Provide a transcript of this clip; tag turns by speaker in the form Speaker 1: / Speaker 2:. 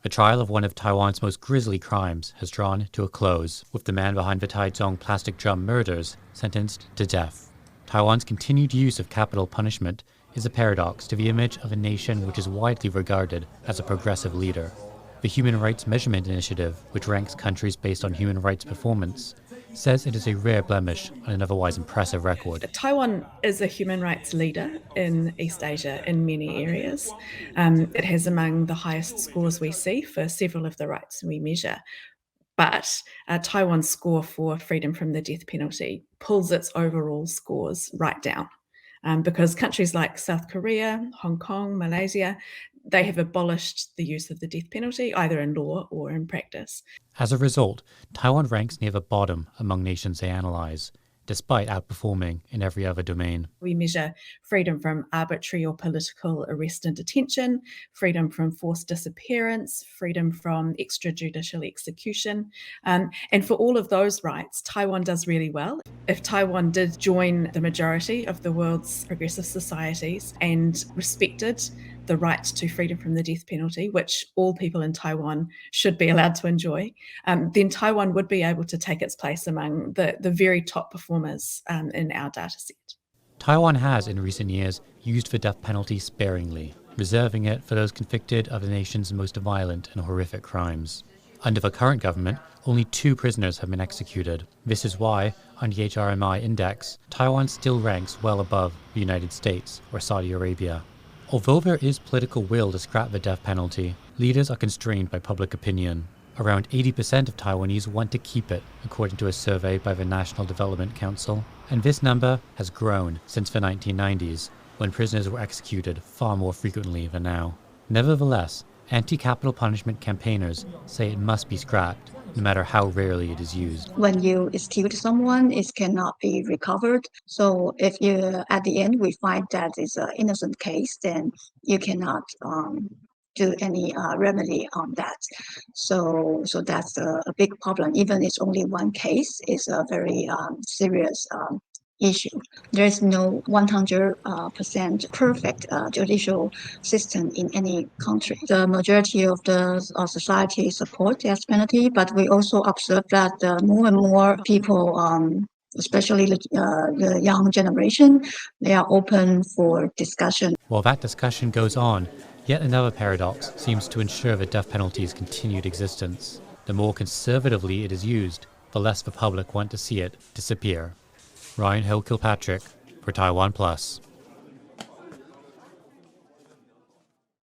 Speaker 1: The trial of one of Taiwan's most grisly crimes has drawn to a close, with the man behind the Taichung plastic drum murders sentenced to death. Taiwan's continued use of capital punishment is a paradox to the image of a nation which is widely regarded as a progressive leader. The Human Rights Measurement Initiative, which ranks countries based on human rights performance, says it is a rare blemish on an otherwise impressive record.
Speaker 2: Taiwan is a human rights leader in East Asia in many areas. It has among the highest scores we see for several of the rights we measure. But Taiwan's score for freedom from the death penalty pulls its overall scores right down. Because countries like South Korea, Hong Kong, Malaysia, they have abolished the use of the death penalty, either in law or in practice.
Speaker 1: As a result, Taiwan ranks near the bottom among nations they analyse, despite outperforming in every other domain.
Speaker 2: We measure freedom from arbitrary or political arrest and detention, freedom from forced disappearance, freedom from extrajudicial execution. And for all of those rights, Taiwan does really well. If Taiwan did join the majority of the world's progressive societies and respected the right to freedom from the death penalty, which all people in Taiwan should be allowed to enjoy, then Taiwan would be able to take its place among the very top performers in our data set.
Speaker 1: Taiwan has, in recent years, used the death penalty sparingly, reserving it for those convicted of the nation's most violent and horrific crimes. Under the current government, only 2 prisoners have been executed. This is why, on the HRMI index, Taiwan still ranks well above the United States or Saudi Arabia. Although there is political will to scrap the death penalty, leaders are constrained by public opinion. Around 80% of Taiwanese want to keep it, according to a survey by the National Development Council, and this number has grown since the 1990s, when prisoners were executed far more frequently than now. Nevertheless, anti-capital punishment campaigners say it must be scrapped, no matter how rarely it is used.
Speaker 3: When you execute someone, it cannot be recovered. So if you, at the end, we find that it's an innocent case, then you cannot do any remedy on that. So that's a big problem. Even it's only one case, it's a very serious issue. There is no 100% perfect judicial system in any country. The majority of the society support death penalty, but we also observe that more and more people, especially the young generation, they are open for discussion.
Speaker 1: While that discussion goes on, yet another paradox seems to ensure the death penalty's continued existence. The more conservatively it is used, the less the public want to see it disappear. Ho Kilpatrick for TaiwanPlus.